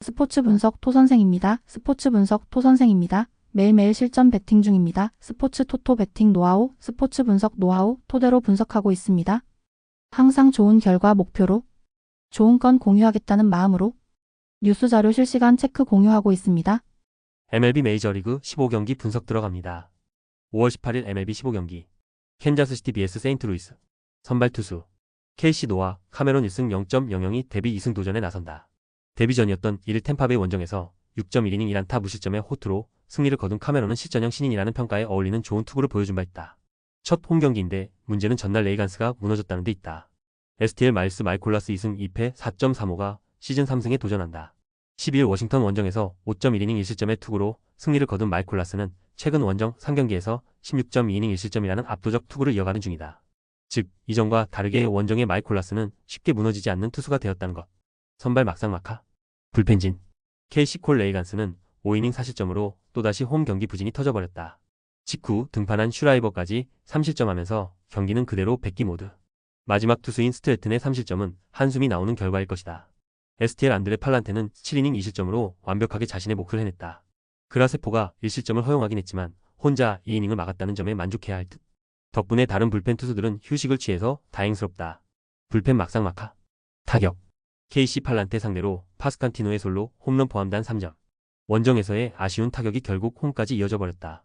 스포츠 분석 토 선생입니다. 스포츠 분석 토 선생입니다. 매일매일 실전 베팅 중입니다. 스포츠 토토 베팅 노하우, 스포츠 분석 노하우 토대로 분석하고 있습니다. 항상 좋은 결과 목표로, 좋은 건 공유하겠다는 마음으로 뉴스 자료 실시간 체크 공유하고 있습니다. MLB 메이저리그 15경기 분석 들어갑니다. 5월 18일 MLB 15경기 캔자스시티 vs 세인트루이스 선발 투수 KC 노아 카메론 1승 0.00이 데뷔 2승 도전에 나선다. 데뷔전이었던 1일 템파베이 원정에서 6.1이닝 1안타 무실점의 호투로 승리를 거둔 카메론은 시전형 신인이라는 평가에 어울리는 좋은 투구를 보여준 바 있다. 첫 홈경기인데 문제는 전날 레이간스가 무너졌다는 데 있다. STL 마일스 마이콜라스 2승 2패 4.35가 시즌 3승에 도전한다. 12일 워싱턴 원정에서 5.1이닝 1실점의 투구로 승리를 거둔 마이콜라스는 최근 원정 3경기에서 16.2이닝 1실점이라는 압도적 투구를 이어가는 중이다. 즉, 이전과 다르게 원정의 마이콜라스는 쉽게 무너지지 않는 투수가 되었다는 것. 선발 막상막하 불펜진 KC 콜 레이간스는 5이닝 4실점으로 또다시 홈 경기 부진이 터져버렸다. 직후 등판한 슈라이버까지 3실점하면서 경기는 그대로 백기 모드. 마지막 투수인 스트레튼의 3실점은 한숨이 나오는 결과일 것이다. STL 안드레 팔란테는 7이닝 2실점으로 완벽하게 자신의 몫을 해냈다. 그라세포가 1실점을 허용하긴 했지만 혼자 2이닝을 막았다는 점에 만족해야 할 듯. 덕분에 다른 불펜 투수들은 휴식을 취해서 다행스럽다. 불펜 막상막하 타격 KC 팔란테 상대로 파스칸티노의 솔로 홈런 포함단 3점. 원정에서의 아쉬운 타격이 결국 홈까지 이어져 버렸다.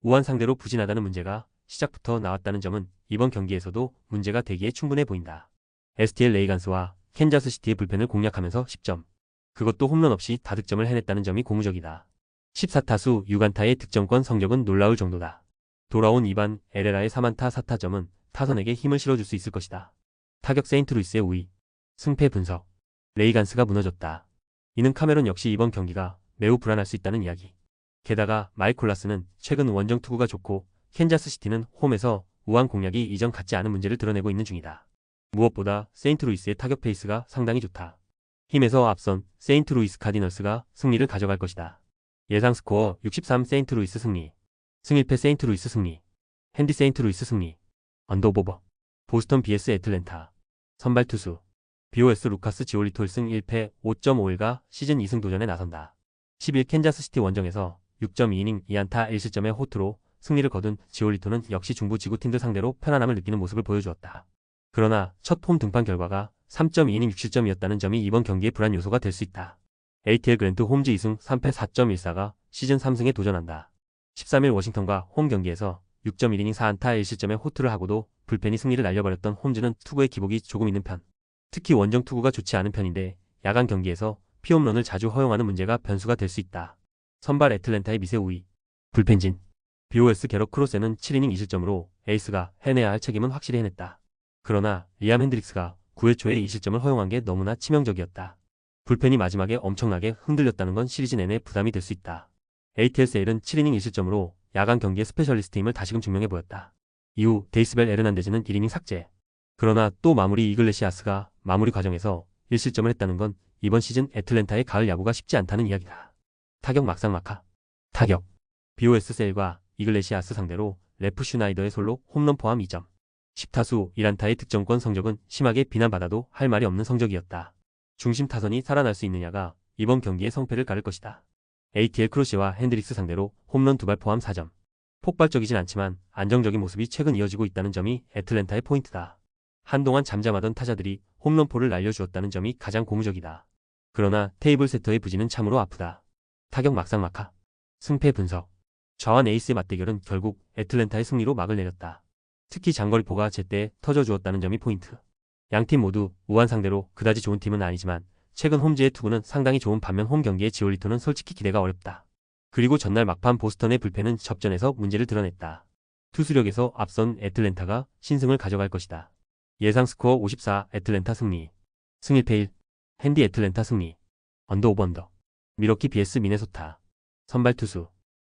우한 상대로 부진하다는 문제가 시작부터 나왔다는 점은 이번 경기에서도 문제가 되기에 충분해 보인다. STL 레이간스와 캔자스시티의 불펜을 공략하면서 10점. 그것도 홈런 없이 다득점을 해냈다는 점이 고무적이다. 14타수 6안타의 득점권 성적은 놀라울 정도다. 돌아온 2반 에레라의 3안타 4타점은 타선에게 힘을 실어줄 수 있을 것이다. 타격 세인트루이스의 우위. 승패 분석. 레이간스가 무너졌다. 이는 카메론 역시 이번 경기가 매우 불안할 수 있다는 이야기. 게다가 마이콜라스는 최근 원정 투구가 좋고 캔자스시티는 홈에서 우한 공략이 이전 같지 않은 문제를 드러내고 있는 중이다. 무엇보다 세인트루이스의 타격 페이스가 상당히 좋다. 힘에서 앞선 세인트루이스 카디널스가 승리를 가져갈 것이다. 예상 스코어 63 세인트루이스 승리. 승1패 세인트루이스 승리. 핸디 세인트루이스 승리. 언더오버. 보스턴 vs 애틀랜타. 선발 투수 BOS 루카스 지올리토 1승 1패 5.51가 시즌 2승 도전에 나선다. 10일 캔자스시티 원정에서 6.2이닝 2안타 1실점의 호투로 승리를 거둔 지올리토는 역시 중부 지구팀들 상대로 편안함을 느끼는 모습을 보여주었다. 그러나 첫 홈 등판 결과가 3.2이닝 6실점이었다는 점이 이번 경기의 불안 요소가 될 수 있다. ATL 그랜트 홈즈 2승 3패 4.14가 시즌 3승에 도전한다. 13일 워싱턴과 홈 경기에서 6.1이닝 4안타 1실점의 호투를 하고도 불펜이 승리를 날려버렸던 홈즈는 투구의 기복이 조금 있는 편. 특히 원정 투구가 좋지 않은 편인데 야간 경기에서 피홈런을 자주 허용하는 문제가 변수가 될 수 있다. 선발 애틀랜타의 미세 우위. 불펜진 BOS 게럿 크로세는 7이닝 2실점으로 에이스가 해내야 할 책임은 확실히 해냈다. 그러나 리암 핸드릭스가 9회 초에 2실점을 허용한 게 너무나 치명적이었다. 불펜이 마지막에 엄청나게 흔들렸다는 건 시리즈 내내 부담이 될 수 있다. ATL 세일은 7이닝 1실점으로 야간 경기의 스페셜리스트임을 다시금 증명해 보였다. 이후 데이스벨 에르난데즈는 1이닝 삭제. 그러나 또 마무리 이글레시아스가 마무리 과정에서 1실점을 했다는 건 이번 시즌 애틀랜타의 가을 야구가 쉽지 않다는 이야기다. 타격 막상막하. 타격. BOS 셀과 이글레시아스 상대로 레프 슈나이더의 솔로 홈런 포함 2점. 10타수 1안타의 득점권 성적은 심하게 비난받아도 할 말이 없는 성적이었다. 중심 타선이 살아날 수 있느냐가 이번 경기의 성패를 가를 것이다. ATL 크로시와 핸드릭스 상대로 홈런 2발 포함 4점. 폭발적이진 않지만 안정적인 모습이 최근 이어지고 있다는 점이 애틀랜타의 포인트다. 한동안 잠잠하던 타자들이 홈런포를 날려주었다는 점이 가장 고무적이다. 그러나 테이블 세터의 부진은 참으로 아프다. 타격 막상막하. 승패 분석. 좌완 에이스의 맞대결은 결국 애틀랜타의 승리로 막을 내렸다. 특히 장거리포가 제때 터져주었다는 점이 포인트. 양팀 모두 우한 상대로 그다지 좋은 팀은 아니지만 최근 홈즈의 투구는 상당히 좋은 반면 홈 경기의 지올리토는 솔직히 기대가 어렵다. 그리고 전날 막판 보스턴의 불펜은 접전에서 문제를 드러냈다. 투수력에서 앞선 애틀랜타가 신승을 가져갈 것이다. 예상 스코어 54 애틀랜타 승리. 승1패 1. 핸디 애틀랜타 승리. 언더 오버 언더. 미러키 vs 미네소타. 선발 투수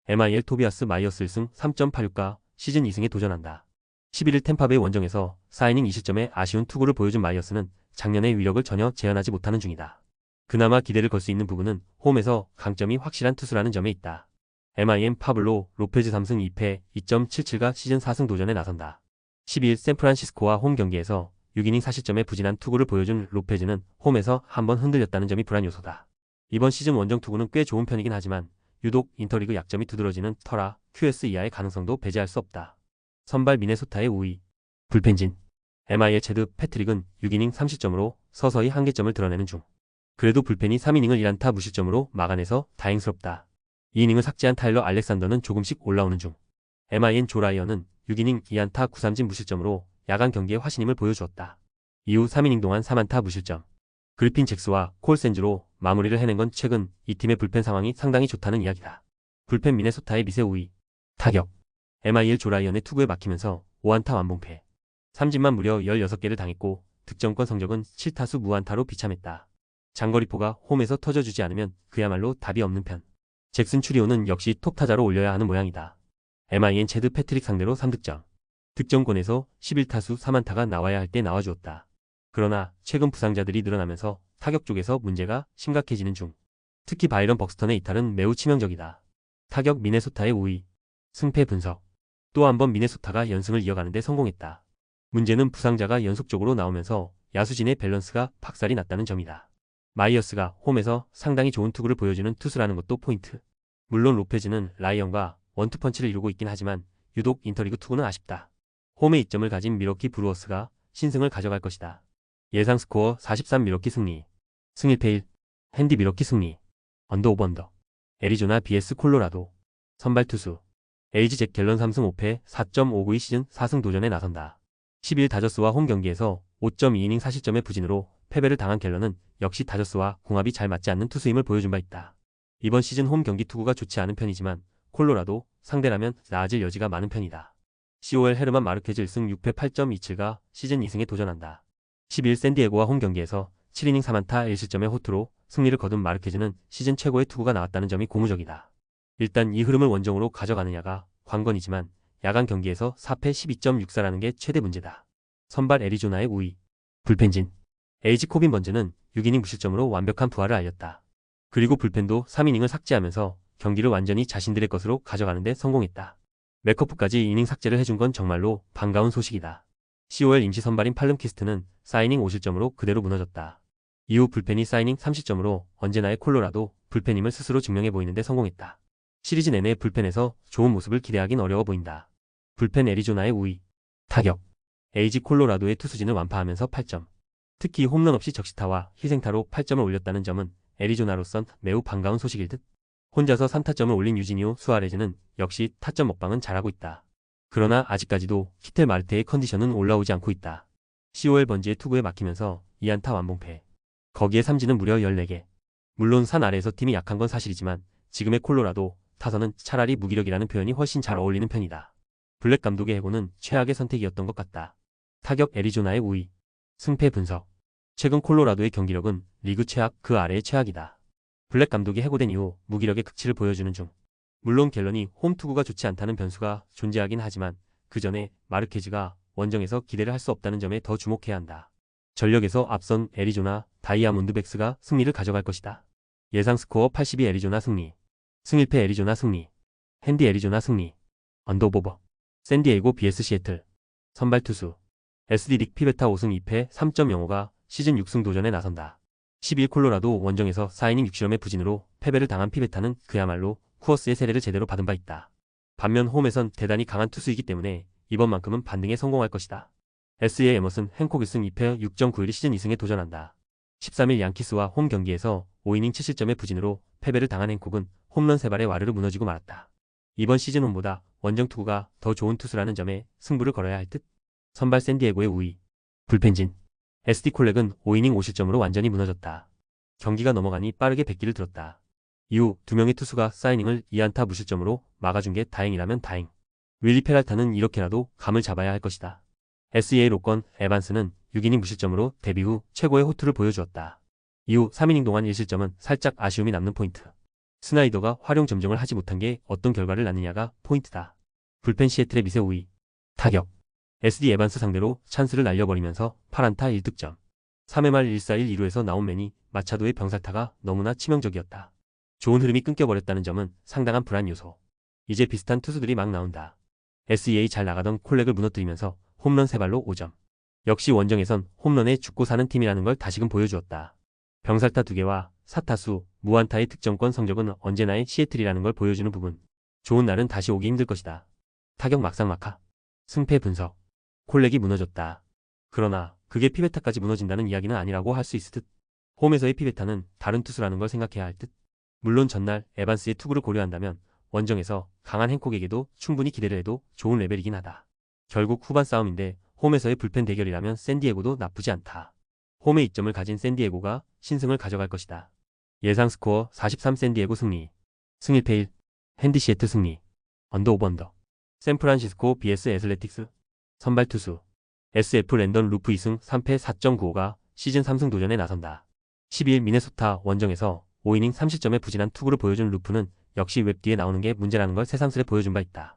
MIL 토비아스 마이어스 1승 3.86가 시즌 2승에 도전한다. 11일 템파베이 원정에서 4이닝 2실점의 아쉬운 투구를 보여준 마이어스는 작년의 위력을 전혀 재현하지 못하는 중이다. 그나마 기대를 걸 수 있는 부분은 홈에서 강점이 확실한 투수라는 점에 있다. MIM 파블로 로페즈 3승 2패 2.77가 시즌 4승 도전에 나선다. 12일 샌프란시스코와 홈 경기에서 6이닝 4실점의 부진한 투구를 보여준 로페즈는 홈에서 한번 흔들렸다는 점이 불안 요소다. 이번 시즌 원정 투구는 꽤 좋은 편이긴 하지만 유독 인터리그 약점이 두드러지는 터라 QS 이하의 가능성도 배제할 수 없다. 선발 미네소타의 우위. 불펜진. MI의 체드 패트릭은 6이닝 3실점으로 서서히 한계점을 드러내는 중. 그래도 불펜이 3이닝을 1안타 무실점으로 막아내서 다행스럽다. 2이닝을 삭제한 타일러 알렉산더는 조금씩 올라오는 중. MIN 조 라이언은 6이닝 2안타 9삼진 무실점으로 야간 경기에 화신임을 보여주었다. 이후 3이닝 동안 3안타 무실점. 그리핀 잭스와 콜 센즈로 마무리를 해낸 건 최근 이 팀의 불펜 상황이 상당히 좋다는 이야기다. 불펜 미네소타의 미세 우위. 타격. MIL 조 라이언의 투구에 막히면서 5안타 완봉패. 삼진만 무려 16개를 당했고 득점권 성적은 7타수 무안타로 비참했다. 장거리포가 홈에서 터져주지 않으면 그야말로 답이 없는 편. 잭슨 추리오는 역시 톱타자로 올려야 하는 모양이다. MIN 체드 패트릭 상대로 3득점. 득점권에서 11타수 3안타가 나와야 할 때 나와주었다. 그러나 최근 부상자들이 늘어나면서 타격 쪽에서 문제가 심각해지는 중. 특히 바이런 벅스턴의 이탈은 매우 치명적이다. 타격 미네소타의 우위. 승패 분석. 또 한 번 미네소타가 연승을 이어가는데 성공했다. 문제는 부상자가 연속적으로 나오면서 야수진의 밸런스가 박살이 났다는 점이다. 마이어스가 홈에서 상당히 좋은 투구를 보여주는 투수라는 것도 포인트. 물론 로페즈는 라이언과 원투펀치를 이루고 있긴 하지만 유독 인터리그 투구는 아쉽다. 홈에 이점을 가진 미러키 브루어스가 신승을 가져갈 것이다. 예상 스코어 43 미러키 승리. 승일패 1. 핸디 미러키 승리. 언더 오버 언더. 애리조나 vs 콜로라도. 선발 투수. LG 잭 갤런 3승 5패 4.592 시즌 4승 도전에 나선다. 11 다저스와 홈 경기에서 5.2이닝 4실점의 부진으로 패배를 당한 갤런은 역시 다저스와 궁합이 잘 맞지 않는 투수임을 보여준 바 있다. 이번 시즌 홈 경기 투구가 좋지 않은 편이지만 콜로라도 상대라면 나아질 여지가 많은 편이다. COL 헤르만 마르케즈 1승 6패 8.27가 시즌 2승에 도전한다. 11 샌디에고와 홈 경기에서 7이닝 3안타 1실점의 호투로 승리를 거둔 마르케즈는 시즌 최고의 투구가 나왔다는 점이 고무적이다. 일단 이 흐름을 원정으로 가져가느냐가 관건이지만 야간 경기에서 4패 12.64라는 게 최대 문제다. 선발 애리조나의 우위. 불펜진. 에이지 코빈 번즈는 6이닝 무실점으로 완벽한 부활을 알렸다. 그리고 불펜도 3이닝을 삭제하면서 경기를 완전히 자신들의 것으로 가져가는데 성공했다. 맥커프까지 이닝 삭제를 해준 건 정말로 반가운 소식이다. COL 임시 선발인 팔름키스트는 4이닝 5실점으로 그대로 무너졌다. 이후 불펜이 4이닝 3실점으로 언제나의 콜로라도 불펜임을 스스로 증명해 보이는데 성공했다. 시리즈 내내 불펜에서 좋은 모습을 기대하긴 어려워 보인다. 불펜 애리조나의 우위. 타격. 에이지 콜로라도의 투수진을 완파하면서 8점. 특히 홈런 없이 적시타와 희생타로 8점을 올렸다는 점은 애리조나로선 매우 반가운 소식일 듯. 혼자서 3타점을 올린 유지니오 수아레즈는 역시 타점 먹방은 잘하고 있다. 그러나 아직까지도 키텔 마르테의 컨디션은 올라오지 않고 있다. COL 번지의 투구에 막히면서 2안타 완봉패. 거기에 삼진은 무려 14개. 물론 산 아래에서 팀이 약한 건 사실이지만 지금의 콜로라도 타선은 차라리 무기력이라는 표현이 훨씬 잘 어울리는 편이다. 블랙 감독의 해고는 최악의 선택이었던 것 같다. 타격 애리조나의 우위. 승패 분석. 최근 콜로라도의 경기력은 리그 최악 그 아래의 최악이다. 블랙 감독이 해고된 이후 무기력의 극치를 보여주는 중. 물론 갤런이 홈 투구가 좋지 않다는 변수가 존재하긴 하지만 그 전에 마르케즈가 원정에서 기대를 할 수 없다는 점에 더 주목해야 한다. 전력에서 앞선 애리조나 다이아몬드백스가 승리를 가져갈 것이다. 예상 스코어 82 애리조나 승리. 승일패 애리조나 승리. 핸디 애리조나 승리. 언더오버. 샌디에이고 vs 시애틀. 선발 투수. SD 릭 피베타 5승 2패 3.05가 시즌 6승 도전에 나선다. 11 콜로라도 원정에서 4이닝 6실점의 부진으로 패배를 당한 피베타는 그야말로 쿠어스의 세례를 제대로 받은 바 있다. 반면 홈에선 대단히 강한 투수이기 때문에 이번만큼은 반등에 성공할 것이다. SE의 에머슨 행콕 1승 2패 6.91이 시즌 2승에 도전한다. 13일 양키스와 홈 경기에서 5이닝 7실점의 부진으로 패배를 당한 행콕은 홈런 3발에 와르르 무너지고 말았다. 이번 시즌 홈보다 원정 투구가 더 좋은 투수라는 점에 승부를 걸어야 할 듯. 선발 샌디에고의 우위. 불펜진. SD 콜렉은 5이닝 5실점으로 완전히 무너졌다. 경기가 넘어가니 빠르게 백기를 들었다. 이후 2명의 투수가 4이닝을 2안타 무실점으로 막아준 게 다행이라면 다행. 윌리 페랄타는 이렇게라도 감을 잡아야 할 것이다. SEA 로건 에반스는 6이닝 무실점으로 데뷔 후 최고의 호투를 보여주었다. 이후 3이닝 동안 1실점은 살짝 아쉬움이 남는 포인트. 스나이더가 활용 점정을 하지 못한 게 어떤 결과를 낳느냐가 포인트다. 불펜 시애틀의 미세 우위. 타격. SD 에반스 상대로 찬스를 날려버리면서 8안타 1득점. 3회 말 1-4-1 2루에서 나온 매니 마차도의 병살타가 너무나 치명적이었다. 좋은 흐름이 끊겨버렸다는 점은 상당한 불안 요소. 이제 비슷한 투수들이 막 나온다. SEA 잘 나가던 콜렉을 무너뜨리면서 홈런 3발로 5점. 역시 원정에선 홈런에 죽고 사는 팀이라는 걸 다시금 보여주었다. 병살타 2개와 사타수, 무안타의 득점권 성적은 언제나의 시애틀이라는 걸 보여주는 부분. 좋은 날은 다시 오기 힘들 것이다. 타격 막상막하. 승패 분석. 콜렉이 무너졌다. 그러나 그게 피베타까지 무너진다는 이야기는 아니라고 할 수 있을 듯. 홈에서의 피베타는 다른 투수라는 걸 생각해야 할 듯. 물론 전날 에반스의 투구를 고려한다면 원정에서 강한 행콕에게도 충분히 기대를 해도 좋은 레벨이긴 하다. 결국 후반 싸움인데 홈에서의 불펜 대결이라면 샌디에고도 나쁘지 않다. 홈에 이점을 가진 샌디에고가 신승을 가져갈 것이다. 예상 스코어 43 샌디에고 승리. 승 1패 1. 핸디 시애틀 승리. 언더 오버 언더. 샌프란시스코 vs 애슬레틱스. 선발 투수. SF 랜던 루프 2승 3패 4.95가 시즌 3승 도전에 나선다. 12일 미네소타 원정에서 5이닝 3실점의 부진한 투구를 보여준 루프는 역시 웹 뒤에 나오는 게 문제라는 걸 새삼스레 보여준 바 있다.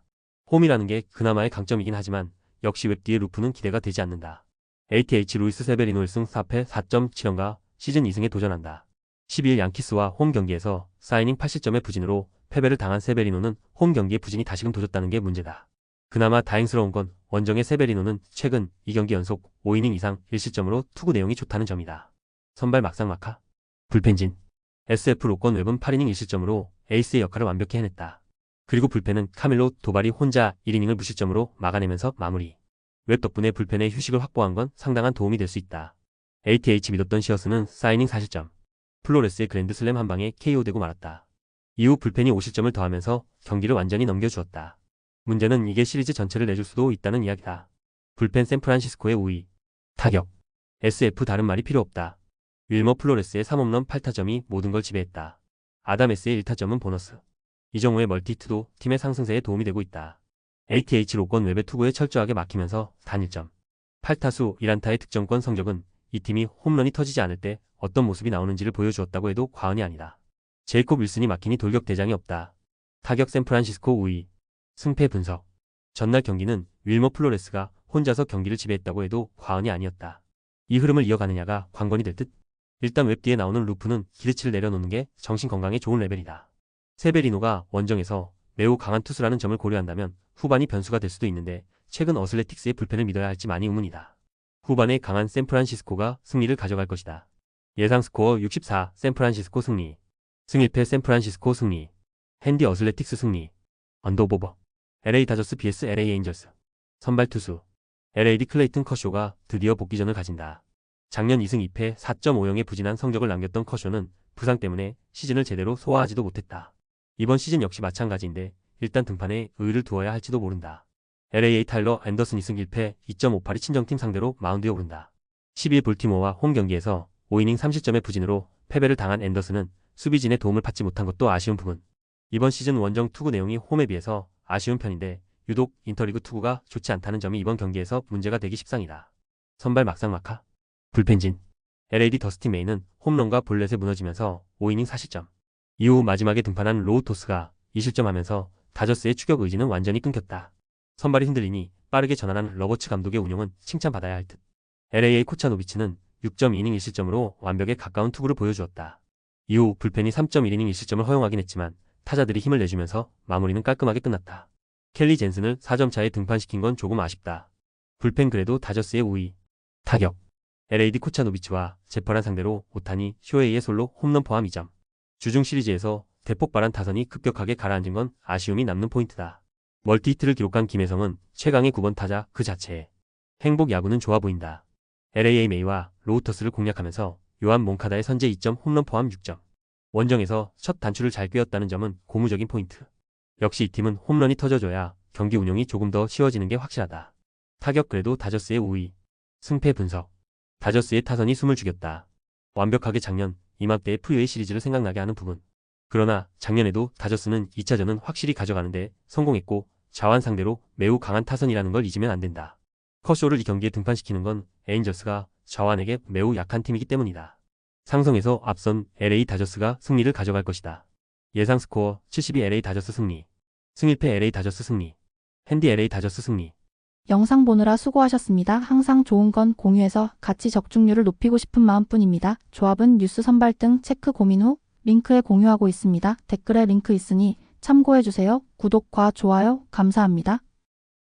홈이라는 게 그나마의 강점이긴 하지만 역시 웹 뒤에 루프는 기대가 되지 않는다. ATH 루이스 세베리노 1승 4패 4.7연가 시즌 2승에 도전한다. 12일 양키스와 홈 경기에서 4이닝 8실점의 부진으로 패배를 당한 세베리노는 홈 경기의 부진이 다시금 도졌다는 게 문제다. 그나마 다행스러운 건 원정의 세베리노는 최근 2경기 연속 5이닝 이상 1실점으로 투구 내용이 좋다는 점이다. 선발 막상막하. 불펜진. SF 로건 웹은 8이닝 1실점으로 에이스의 역할을 완벽히 해냈다. 그리고 불펜은 카밀로 도발이 혼자 1이닝을 무실점으로 막아내면서 마무리. 웹 덕분에 불펜에 휴식을 확보한 건 상당한 도움이 될 수 있다. ATH 믿었던 시어스는 4이닝 4실점. 플로레스의 그랜드슬램 한 방에 KO되고 말았다. 이후 불펜이 5실점을 더하면서 경기를 완전히 넘겨주었다. 문제는 이게 시리즈 전체를 내줄 수도 있다는 이야기다. 불펜 샌프란시스코의 우위. 타격. SF 다른 말이 필요 없다. 윌머 플로레스의 3홈런 8타점이 모든 걸 지배했다. 아담에스의 1타점은 보너스. 이정우의 멀티히트도 팀의 상승세에 도움이 되고 있다. ATH 로건 웹의 투구에 철저하게 막히면서 단 1점. 8타수 1안타의 득점권 성적은 이 팀이 홈런이 터지지 않을 때 어떤 모습이 나오는지를 보여주었다고 해도 과언이 아니다. 제이콥 윌슨이 막히니 돌격 대장이 없다. 타격 샌프란시스코 우위. 승패 분석. 전날 경기는 윌머 플로레스가 혼자서 경기를 지배했다고 해도 과언이 아니었다. 이 흐름을 이어가느냐가 관건이 될 듯. 일단 웹 뒤에 나오는 루프는 기대치를 내려놓는 게 정신건강에 좋은 레벨이다. 세베리노가 원정에서 매우 강한 투수라는 점을 고려한다면 후반이 변수가 될 수도 있는데 최근 어슬레틱스의 불펜을 믿어야 할지 많이 의문이다. 후반에 강한 샌프란시스코가 승리를 가져갈 것이다. 예상 스코어 64 샌프란시스코 승리. 승 1패 샌프란시스코 승리. 핸디 어슬레틱스 승리. 언더오버. LA 다저스 vs LA 에인절스. 선발 투수. LAD 클레이튼 커쇼가 드디어 복귀전을 가진다. 작년 2승 2패 4.50의 부진한 성적을 남겼던 커쇼는 부상 때문에 시즌을 제대로 소화하지도 못했다. 이번 시즌 역시 마찬가지인데 일단 등판에 의의를 두어야 할지도 모른다. LA 타일러 앤더슨 2승 1패 2.58이 친정팀 상대로 마운드에 오른다. 12일 볼티모어와 홈 경기에서 5이닝 3실점의 부진으로 패배를 당한 앤더슨은 수비진의 도움을 받지 못한 것도 아쉬운 부분. 이번 시즌 원정 투구 내용이 홈에 비해서 아쉬운 편인데 유독 인터리그 투구가 좋지 않다는 점이 이번 경기에서 문제가 되기 십상이다. 선발 막상막하. 불펜진. LAD 더스티 메이는 홈런과 볼넷에 무너지면서 5이닝 4실점. 이후 마지막에 등판한 로우 토스가 2실점하면서 다저스의 추격 의지는 완전히 끊겼다. 선발이 흔들리니 빠르게 전환한 러버츠 감독의 운용은 칭찬받아야 할 듯. LA의 코차노비치는 6.2이닝 1실점으로 완벽에 가까운 투구를 보여주었다. 이후 불펜이 3.1이닝 1실점을 허용하긴 했지만 타자들이 힘을 내주면서 마무리는 깔끔하게 끝났다. 켈리 젠슨을 4점 차에 등판시킨 건 조금 아쉽다. 불펜 그래도 다저스의 우위. 타격. LAD 코차노비치와 제퍼란 상대로 오타니, 쇼헤이의 솔로 홈런 포함 2점. 주중 시리즈에서 대폭발한 타선이 급격하게 가라앉은 건 아쉬움이 남는 포인트다. 멀티히트를 기록한 김혜성은 최강의 9번 타자 그 자체에 행복 야구는 좋아 보인다. LA 메이와 로우터스를 공략하면서 요한 몽카다의 선제 2점 홈런 포함 6점. 원정에서 첫 단추를 잘 꿰었다는 점은 고무적인 포인트. 역시 이 팀은 홈런이 터져줘야 경기 운용이 조금 더 쉬워지는 게 확실하다. 타격 그래도 다저스의 우위. 승패 분석. 다저스의 타선이 숨을 죽였다. 완벽하게 작년 이맘때의 프리웨이 시리즈를 생각나게 하는 부분. 그러나 작년에도 다저스는 2차전은 확실히 가져가는데 성공했고 자완 상대로 매우 강한 타선이라는 걸 잊으면 안 된다. 커쇼를 이 경기에 등판시키는 건 에인저스가 자완에게 매우 약한 팀이기 때문이다. 상성에서 앞선 LA 다저스가 승리를 가져갈 것이다. 예상 스코어 72 LA 다저스 승리. 승 1패 LA 다저스 승리. 핸디 LA 다저스 승리. 영상 보느라 수고하셨습니다. 항상 좋은 건 공유해서 같이 적중률을 높이고 싶은 마음뿐입니다. 조합은 뉴스 선발 등 체크 고민 후 링크에 공유하고 있습니다. 댓글에 링크 있으니 참고해주세요. 구독과 좋아요 감사합니다.